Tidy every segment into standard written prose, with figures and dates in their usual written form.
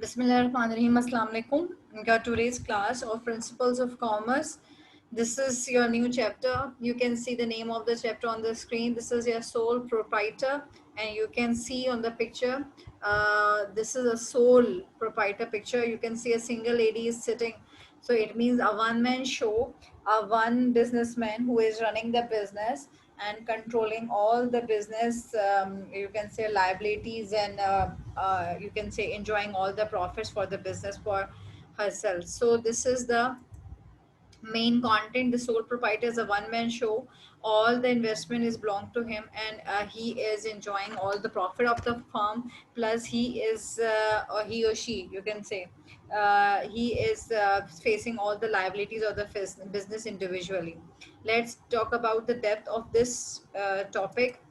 Bismillahirrahmanirrahim. Assalamu alaikum. We got today's class of Principles of Commerce. This is your new chapter. You can see the name of the chapter on the screen. This is your sole proprietor, and you can see on the picture. This is a sole proprietor picture. You can see a single lady is sitting. So it means a one-man show, a one businessman who is running the business and controlling all the business, you can say liabilities, and you can say enjoying all the profits for the business for herself. So this is the main content. The sole proprietor is a one-man show. All the investment is belong to him, and he is enjoying all the profit of the firm. Plus he is or he or she, you can say, he is facing all the liabilities of the business individually. Let's talk about the depth of this topic.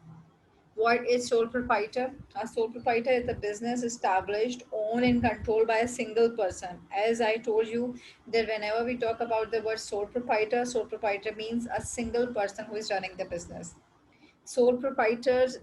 What is sole proprietor? A sole proprietor is a business established, owned, and controlled by a single person. As I told you, that whenever we talk about the word sole proprietor means a single person who is running the business. Sole proprietors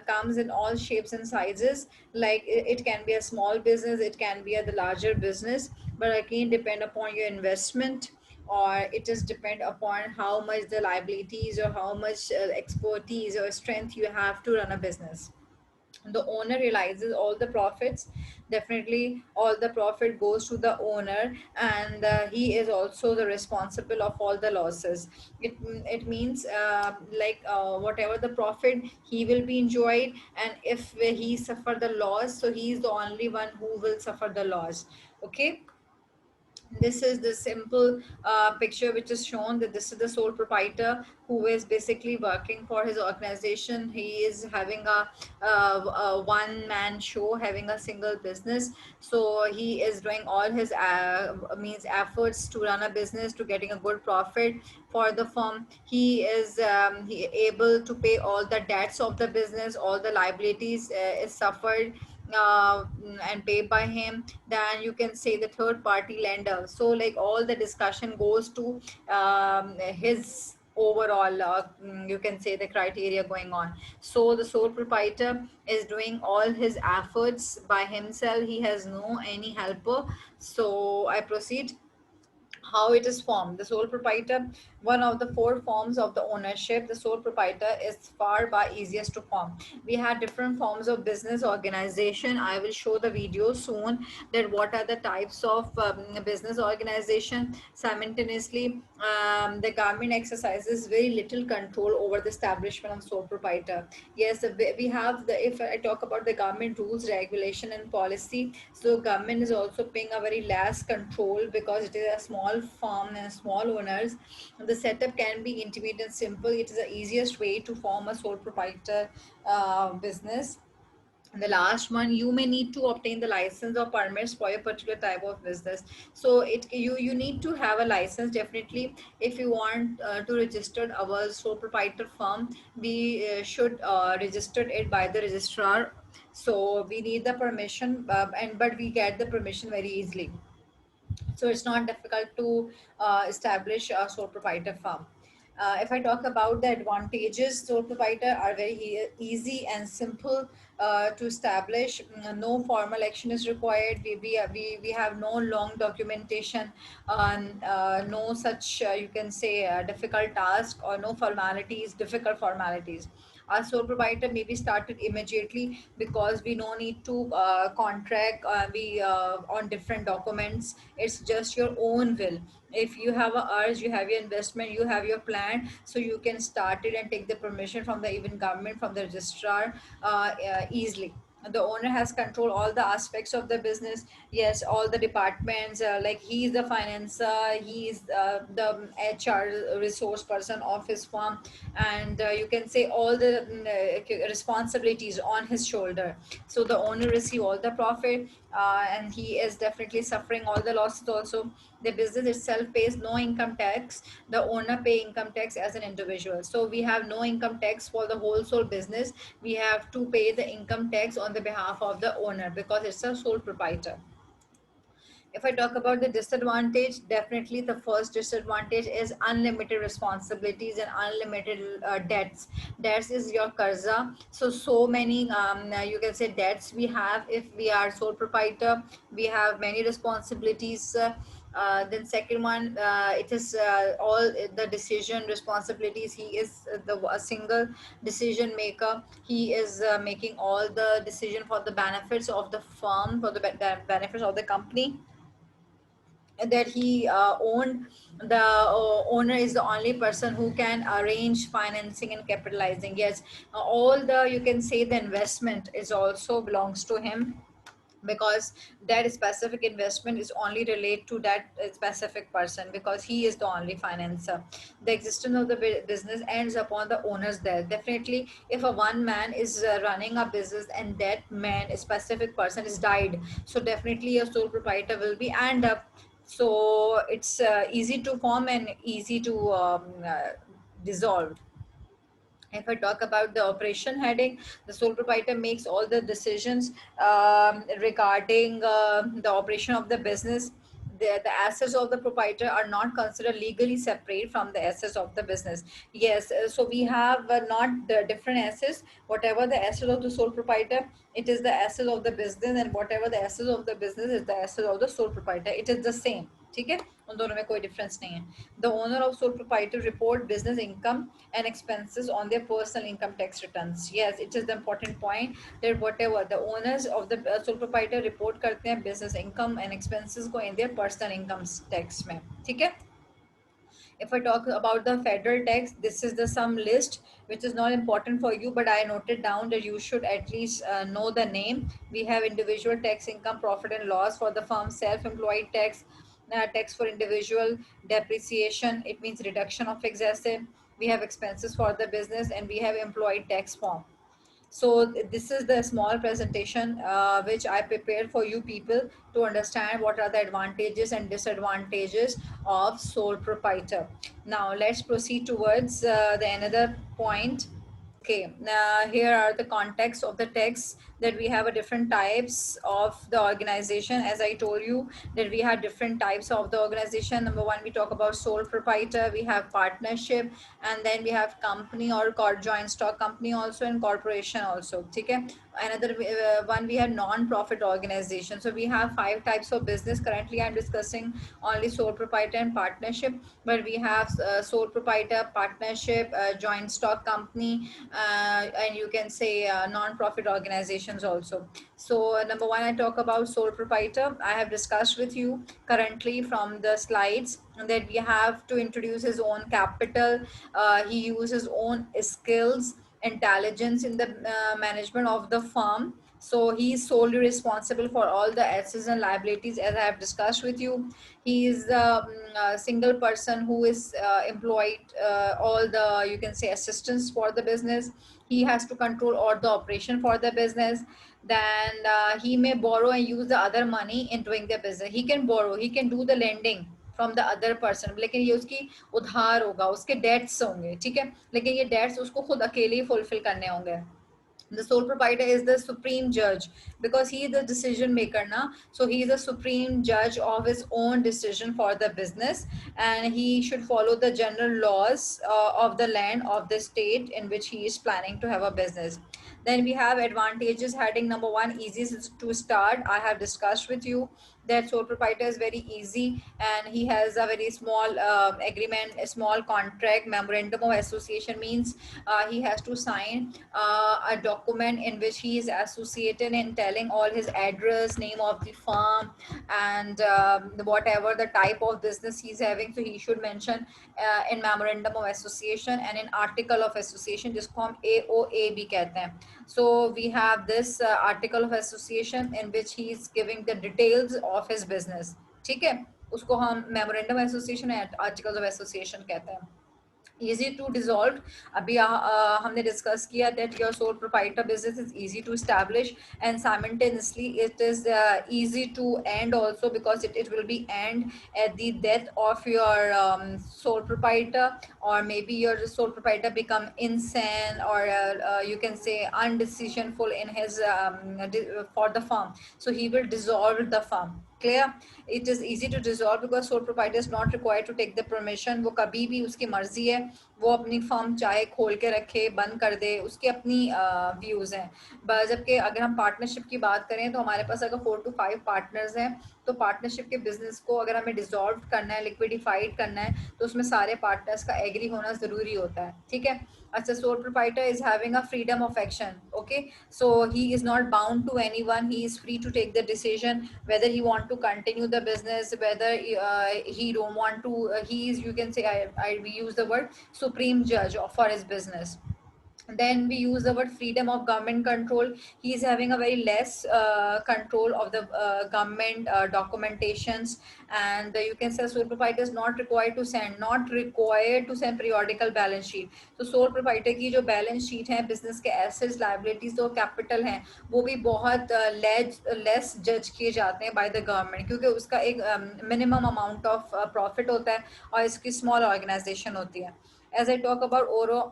comes in all shapes and sizes. Like it can be a small business, it can be the larger business, but again depend upon your investment, or it is depend upon how much the liabilities or how much expertise or strength you have to run a business. The owner realizes all the profits. Definitely all the profit goes to the owner, and he is also the responsible of all the losses. It means whatever the profit he will be enjoyed, and if he suffer the loss, so he is the only one who will suffer the loss. Okay, this is the simple picture which is shown, that this is the sole proprietor who is basically working for his organization. He is having a one man show, having a single business. So he is doing all his means efforts to run a business, to getting a good profit for the firm. He is he able to pay all the debts of the business, all the liabilities is suffered and paid by him. Then you can say the third party lender. So like all the discussion goes to his overall you can say the criteria going on. So the sole proprietor is doing all his efforts by himself. He has no any helper. So I proceed. How it is formed. The sole proprietor, one of the four forms of the ownership. The sole proprietor is far by easiest to form. We have different forms of business organization. I will show the video soon, that what are the types of business organization. Simultaneously, the government exercises very little control over the establishment of sole proprietor. Yes, we have the, if I talk about the government rules, regulation, and policy, so government is also paying a very less control, because it is a small firm and small owners. The setup can be intimate and simple. It is the easiest way to form a sole proprietor business. And the last one, you may need to obtain the license or permits for your particular type of business. So you need to have a license. Definitely, if you want to register our sole proprietor firm, we should register it by the registrar. So we need the permission, and but we get the permission very easily. So it's not difficult to establish a sole proprietor firm. If I talk about the advantages, sole proprietor are very easy and simple to establish. No formal action is required. We have no long documentation, no such you can say difficult task, or no formalities, difficult formalities. Our sole proprietor may be started immediately, because we no need to contract we on different documents. It's just your own will. If you have a urge, you have your investment, you have your plan, so you can start it and take the permission from the even government, from the registrar easily. The owner has control all the aspects of the business. Yes, all the departments, like he is the financer, he is the HR resource person of his firm, and you can say all the responsibilities on his shoulder. So the owner receive all the profit, and he is definitely suffering all the losses also. The business itself pays no income tax. The owner pay income tax as an individual. So we have no income tax for the wholesale business. We have to pay the income tax on the behalf of the owner, because it's a sole proprietor. If I talk about the disadvantage, definitely the first disadvantage is unlimited responsibilities and unlimited debts. Debts is your karza. So many you can say debts we have if we are sole proprietor. We have many responsibilities. Then second one, it is all the decision responsibilities. He is the a single decision maker. He is making all the decision for the benefits of the firm, for the benefits of the company that he owned. The owner is the only person who can arrange financing and capitalizing. Yes, all the, you can say, the investment is also belongs to him, because that specific investment is only relate to that specific person, because he is the only financer. The existence of the business ends upon the owner's death. Definitely, if a one man is running a business and that man, a specific person, is died, so definitely a sole proprietor will be end up. So it's easy to form and easy to dissolve. If I talk about the operation heading, the sole proprietor makes all the decisions regarding the operation of the business. The assets of the proprietor are not considered legally separate from the assets of the business. Yes, so we have not the different assets. Whatever the assets of the sole proprietor, it is the assets of the business, and whatever the assets of the business is the assets of the sole proprietor. It is the same. ठीक है, उन दोनों में कोई difference नहीं है. The owner of sole proprietor report business income and expenses on their personal income tax returns. Yes, it is the important point that whatever the owners of the sole proprietor report करते हैं business income and expenses को in their personal income tax में. ठीक है. If I talk about the federal tax, this is the some list which is not important for you, but I noted down that you should at least know the name. We have individual tax, income, profit and loss for the firm, self-employed tax, tax for individual, depreciation, it means reduction of fixed asset. We have expenses for the business, and we have employee tax form. So this is the small presentation which I prepared for you people to understand what are the advantages and disadvantages of sole proprietor. Now let's proceed towards the another point. Okay, here are the context of the text, that we have a different types of the organization. As I told you that we have different types of the organization. Number one, we talk about sole proprietor, we have partnership, and then we have company or joint stock company also, and corporation also. Okay, another one, we have non-profit organization. So we have five types of business. Currently I'm discussing only sole proprietor and partnership, but we have sole proprietor, partnership, joint stock company, and you can say non-profit organizations also. So number one, I talk about sole proprietor. I have discussed with you currently from the slides that we have to introduce his own capital. He uses his own skills, intelligence in the management of the firm. So he is solely responsible for all the assets and liabilities, as I have discussed with you. He is a single person who is employed all the, you can say, assistance for the business. He has to control all the operation for the business. Then he may borrow and use the other money in doing the business. He can borrow, he can do the lending from the other person, लेकिन ये उसकी उधार होगा, उसके dates होंगे. ठीक है, लेकिन ये डेट्स उसको खुद अकेले ही फुलफिल करने होंगे. The sole proprietor is the supreme judge, because he is the decision maker now. So he is the supreme judge of his own decision for the business, and he should follow the general laws of the land of the state in which he is planning to have a business. Then we have advantages heading. Number one, easy to start. I have discussed with you that sole proprietor is very easy, and he has a very small agreement, a small contract. Memorandum of association means he has to sign a document in which he is associated and telling all his address, name of the firm, and whatever the type of business he's having. So he should mention in memorandum of association and in article of association, जिसको हम AOA भी कहते हैं. So we have this article of association in which he is giving the details of his business. ठीक है, उसको हम memorandum of association and articles of association कहते हैं. Easy to dissolve. अभी हमने discuss किया that your sole proprietor business is easy to establish, and simultaneously it is easy to end also, because it will be end at the death of your sole proprietor, or maybe your sole proprietor become insane, or you can say undecisionful in his for the firm, so he will dissolve the firm. Clear? It is easy to dissolve because sole proprietor is not required to take the permission. वो कभी भी उसकी मर्जी है, वो अपनी firm चाहे खोल के रखे, बंद कर दे, उसकी अपनी व्यूज़ हैं. जबकि अगर हम पार्टनरशिप की बात करें तो हमारे पास अगर 4 to 5 पार्टनर्स हैं, तो पार्टनरशिप के बिजनेस को अगर हमें डिसॉल्व करना है, लिक्विडिफाइड करना है, तो उसमें सारे पार्टनर्स का एग्री होना ज़रूरी होता है. ठीक है. अच्छा, sole proprietor is having a freedom of action. Okay, so he is not bound to anyone. He is free to take the decision whether he want to continue the business, whether he don't want to. He is, you can say, I we use the word supreme judge for his business. Then we use the word freedom of government control. He is having a very less control of the government documentations. And you can say sole proprietor is not required to send periodical balance sheet. तो sole proprietor की जो balance sheet है, business के assets, liabilities और capital हैं, वो भी बहुत less judge किए जाते हैं by the government, क्योंकि उसका एक minimum amount of profit होता है और इसकी small organization होती है. As I talk about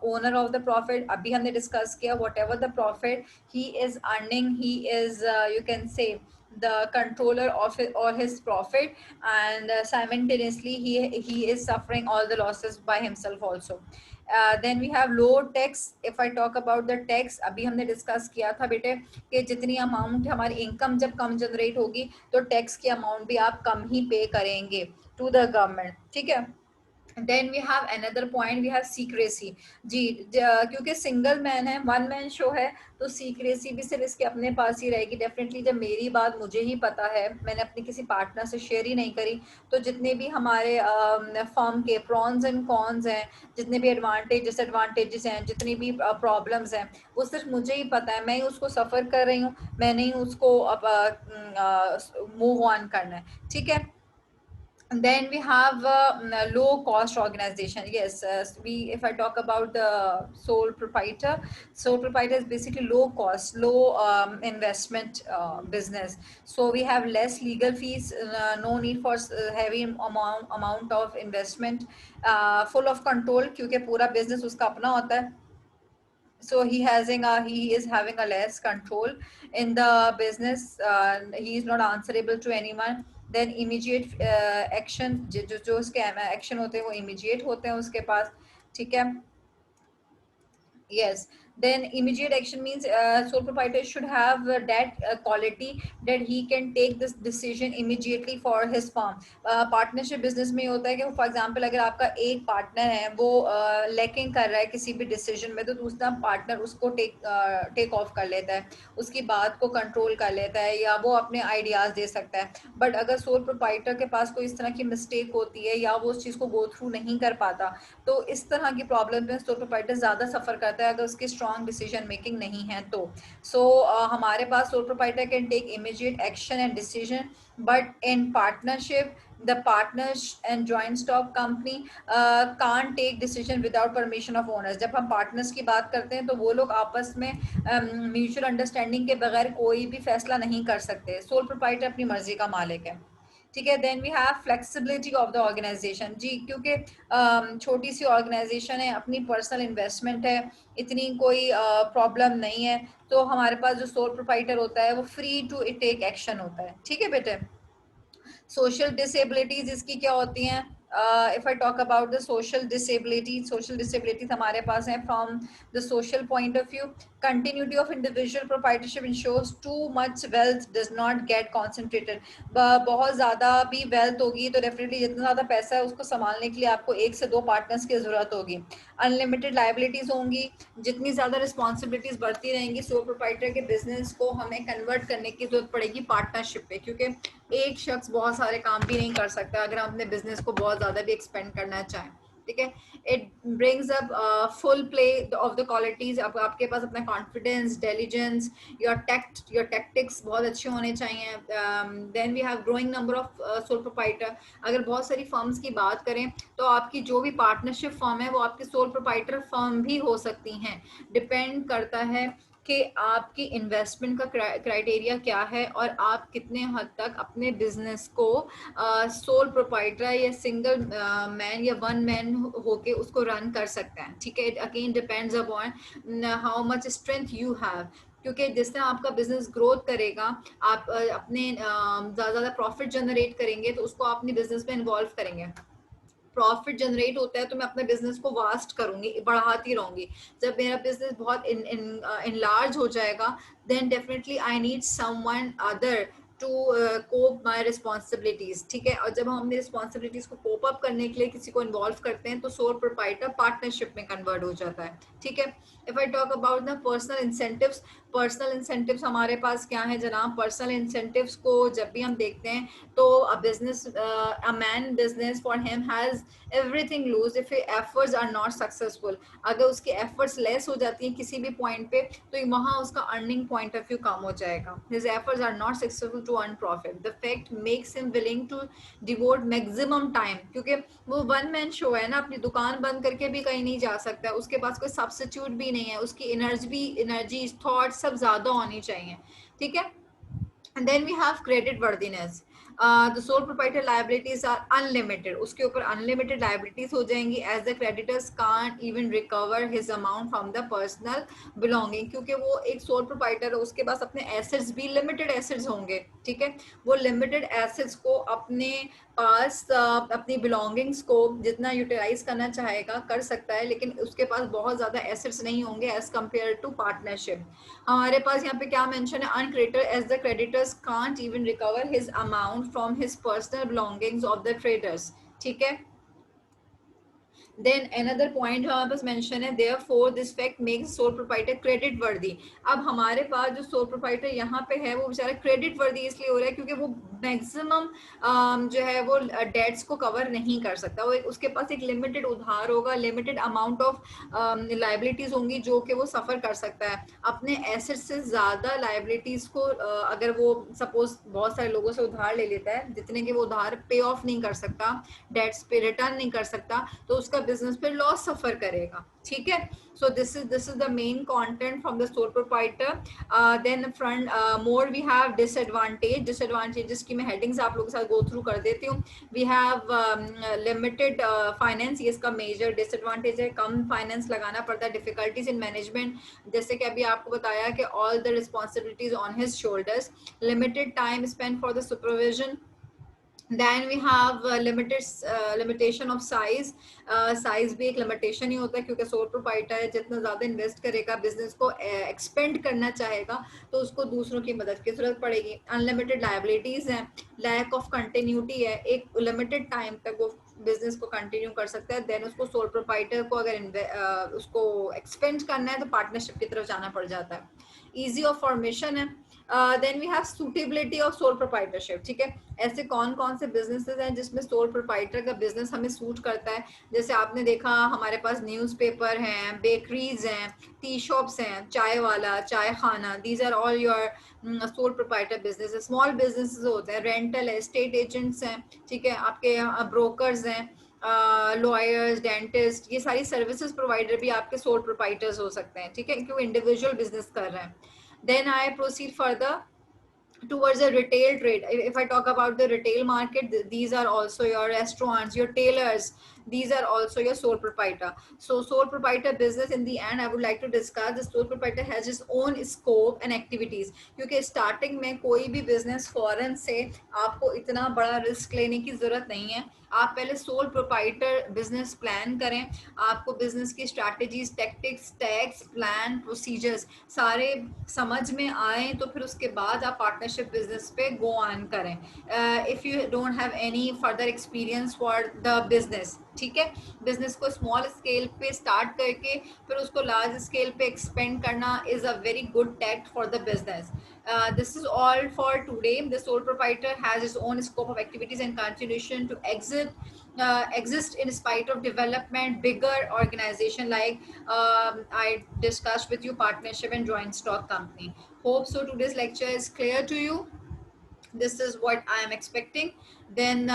owner of the profit, अभी हमने discuss किया, whatever the profit he is earning, he is you can say the controller of it or his profit, and simultaneously he is suffering all the losses by himself also. Then we have low tax. If I talk about the tax, अभी हमने discuss किया था बेटे कि जितनी amount हमारी income जब कम generate होगी तो टैक्स की अमाउंट भी आप कम ही पे करेंगे टू द गवर्नमेंट. ठीक है. Then we have another point, we have secrecy. जी, क्योंकि सिंगल मैन है, वन मैन शो है, तो सीक्रेसी भी सिर्फ इसके अपने पास ही रहेगी. डेफिनेटली जब मेरी बात मुझे ही पता है, मैंने अपनी किसी पार्टनर से शेयर ही नहीं करी, तो जितने भी हमारे फर्म के प्रॉन्स एंड कॉन्स हैं, जितने भी एडवांटेज डिसएडवांटेजेस हैं, जितनी भी प्रॉब्लम्स हैं, वो सिर्फ मुझे ही पता है. मैं ही उसको सफ़र कर रही हूँ, मैंने ही उसको अब मूव ऑन करना है. ठीक है. And then we have low cost organization. Yes, if I talk about the sole proprietor is basically low cost, low investment business. So we have less legal fees, no need for heavy amount of investment, full of control, क्योंकि पूरा business उसका अपना होता है. So he is having a less control in the business. He is not answerable to anyone. Then immediate action, जो उसके action होते हैं वो immediate होते हैं उसके पास. ठीक है. Yes. Then immediate action means sole proprietor should have that quality that he can take this decision immediately for his firm. Partnership business में होता है कि for example अगर आपका एक partner है वो lacking कर रहा है किसी भी decision में, तो दूसरा partner उसको take off कर लेता है, उसकी बात को control कर लेता है, या वो अपने ideas दे सकता है. But अगर sole proprietor के पास कोई इस तरह की mistake होती है या वो उस चीज़ को go through नहीं कर पाता, तो इस तरह की प्रॉब्लम में sole proprietor ज़्यादा सफ़र करता है अगर उसकी स्ट्रॉन्ग डिसीजन मेकिंग नहीं है तो. सो हमारे पास sole proprietor can take immediate action and decision, but in partnership the partners and joint stock company can't take decision without permission of owners. जब हम partners की बात करते हैं तो वो लोग आपस में mutual understanding के बगैर कोई भी फैसला नहीं कर सकते. सोल प्रोप्राइटर अपनी मर्जी का मालिक है. ठीक है. Then we have flexibility of the organisation. जी, क्योंकि छोटी सी ऑर्गेनाइजेशन है, अपनी पर्सनल इन्वेस्टमेंट है, इतनी कोई प्रॉब्लम नहीं है, तो हमारे पास जो सोल प्रोप्राइटर होता है वो फ्री टू टेक एक्शन होता है. ठीक है बेटे. सोशल डिसेबिलिटीज इसकी क्या होती हैं? If I talk about the social disabilities हमारे पास हैं from the social point of view. Continuity of individual proprietorship ensures too much wealth does not get concentrated. बहुत ज़्यादा भी वेल्थ होगी तो डेफिनेटली जितना ज़्यादा पैसा है उसको संभालने के लिए आपको एक से दो पार्टनर्स की ज़रूरत होगी. अनलिमिटेड लाइबिलिटीज़ होंगी, जितनी ज़्यादा रिस्पॉन्सिबिलिटीज़ बढ़ती रहेंगी, सोल प्रोप्राइटर के बिजनेस को हमें कन्वर्ट करने की जरूरत पड़ेगी पार्टनरशिप पे, क्योंकि एक शख्स बहुत सारे काम भी नहीं कर सकता अगर हम अपने बिजनेस को बहुत ज़्यादा भी एक्सपेंड करना चाहें. ठीक है. It brings up full play of the qualities. अब आपके पास अपना कॉन्फिडेंस, इंटेलिजेंस, योर टैक्टिक्स बहुत अच्छे होने चाहिए. Then we have growing number of sole proprietor. अगर बहुत सारी फर्म्स की बात करें तो आपकी जो भी पार्टनरशिप फर्म है वो आपकी सोल प्रोप्राइटर फर्म भी हो सकती हैं. डिपेंड करता है कि आपकी इन्वेस्टमेंट का क्राइटेरिया क्या है और आप कितने हद तक अपने बिजनेस को सोल प्रोप्राइटर या सिंगल मैन या वन मैन होके उसको रन कर सकते हैं. ठीक है. It again depends upon how much strength you have, क्योंकि जिस तरह आपका बिजनेस ग्रोथ करेगा, आप अपने ज़्यादा प्रॉफिट जनरेट करेंगे तो उसको अपने बिजनेस में इन्वॉल्व करेंगे। प्रॉफिट जनरेट होता है तो मैं अपने बिजनेस को वास्ट करूंगी, बढ़ाती रहूंगी। जब मेरा बिजनेस बहुत इनलार्ज हो जाएगा, then definitely I need someone other to cope my responsibilities. ठीक है, और जब हम अपनी रिस्पॉन्सिबिलिटीज को कोप अप करने के लिए किसी को इन्वॉल्व करते हैं तो सोल प्रोप्राइटर पार्टनरशिप में कन्वर्ट हो जाता है। ठीक है, if I talk about the personal incentives, personal incentives हमारे पास क्या है जनाब? पर्सनल इंसेंटिव्स को जब भी हम देखते हैं तो a man business for him has everything lose if his efforts are not successful। अगर उसके efforts less हो जाती हैं किसी भी point पे तो वहाँ उसका earning point of view कम हो जाएगा। his efforts are not successful to earn profit, the fact makes him willing to devote maximum time, क्योंकि वो वन मैन शो है ना, अपनी दुकान बंद करके भी कहीं नहीं जा सकता, उसके पास कोई सब्स्टिट्यूट भी नहीं है, उसकी एनर्जी थॉट सब ज्यादा होनी चाहिए। ठीक है, and then we have credit worthiness। The sole proprietor liabilities are unlimited, उसके ऊपर unlimited liabilities हो जाएंगी, as the creditors can't even recover his amount from the personal belonging, क्योंकि वो एक sole proprietor है, उसके पास अपने assets भी limited assets होंगे। ठीक है, वो limited assets को अपने पास अपनी belongings को जितना यूटिलाइज करना चाहेगा कर सकता है, लेकिन उसके पास बहुत ज़्यादा assets नहीं होंगे as compared to partnership। हमारे पास यहाँ पे क्या मेंशन है? अनक्रेडिटर as the creditors can't even recover his amount from his personal belongings of the traders. ठीक है, देन अनदर पॉइंट जो हमारे पास मेंशन है, therefore this fact makes sole proprietor creditworthy. अब हमारे पास जो सोल प्रोप्राइटर यहाँ पे है वो बेचारा क्रेडिट वर्दी इसलिए हो रहा है क्योंकि वो मैक्सिमम जो है वो डेट्स को कवर नहीं कर सकता। वो उसके पास एक लिमिटेड उधार होगा, लिमिटेड अमाउंट ऑफ लाइबिलिटीज होंगी जो कि वो सफ़र कर सकता है। अपने एसेट से ज़्यादा लाइबिलिटीज़ को अगर वो सपोज बहुत सारे लोगों से उधार ले लेता है जितने के वो उधार पे ऑफ नहीं कर सकता, डेट्स पे रिटर्न नहीं कर सकता, तो उसका बिजनेस पे लॉस सफर करेगा। ठीक है, so this is the main content from the sole proprietor. Then front more we have disadvantages की मैं हेडिंग्स आप लोगों के साथ गो थ्रू कर देती हूँ। वी हैव लिमिटेड फाइनेंस, ये इसका मेजर डिसएडवांटेज है, कम फाइनेंस लगाना पड़ता है। डिफिकल्टीज इन मैनेजमेंट, जैसे कि अभी आपको बताया कि all the responsibilities on his shoulders. Limited time spend for the supervision. Then we have limitation of size। Size भी एक लिमिटेशन ही होता है क्योंकि सोल प्रोप्राइटर है, जितना ज़्यादा इन्वेस्ट करेगा बिजनेस को एक्सपेंड करना चाहेगा तो उसको दूसरों की मदद की जरूरत पड़ेगी। अनलिमिटेड लाइबिलिटीज़ हैं, लैक ऑफ कंटिन्यूटी है, एक लिमिटेड टाइम तक वो बिजनेस को कंटिन्यू कर सकता है। देन उसको सोल प्रोप्राइटर को अगर उसको एक्सपेंड करना है तो पार्टनरशिप की तरफ जाना पड़ जाता है। ईजी ऑफ फॉर्मेशन है। Then we have suitability of sole proprietorship. ठीक है, ऐसे कौन कौन से बिजनेसेस हैं जिसमें सोल प्रोप्राइटर का बिजनेस हमें सूट करता है? जैसे आपने देखा हमारे पास न्यूज़पेपर हैं, बेकरीज हैं, टी शॉप्स हैं, चाय वाला, चाय खाना, these are all your sole proprietor business. Small businesses होते हैं, रेंटल है, स्टेट एजेंट्स हैं, ठीक है, आपके ब्रोकर्स हैं, लॉयर्स, डेंटिस्ट, ये सारी सर्विसेज प्रोवाइडर भी आपके सोल प्रोप्राइटर्स हो सकते हैं। ठीक है, क्योंकि इंडिविजुअल बिजनेस कर रहे हैं। Then I proceed further towards the retail trade. If I talk about the retail market, these are also your restaurants, your tailors, these are also your sole proprietor. So sole proprietor business, in the end I would like to discuss, the sole proprietor has his own scope and activities, क्योंकि starting में कोई भी business फॉरन से आपको इतना बड़ा risk लेने की जरूरत नहीं है। आप पहले सोल प्रोप्राइटर बिजनेस प्लान करें, आपको बिजनेस की strategies, tactics, tax, plan, procedures सारे समझ में आए तो फिर उसके बाद आप पार्टनरशिप बिजनेस पे गो ऑन करें। If you don't have any further experience for the business, ठीक है, बिजनेस को स्मॉल स्केल पे स्टार्ट करके फिर उसको लार्ज स्केल पे एक्सपेंड करना is a very good tact for the business. This is all for today. The sole proprietor has his own scope of activities and continuation to exist in spite of development, bigger organization like I discussed with you, partnership and joint stock company. Hope so today's lecture is clear to you. This is what I am expecting. Then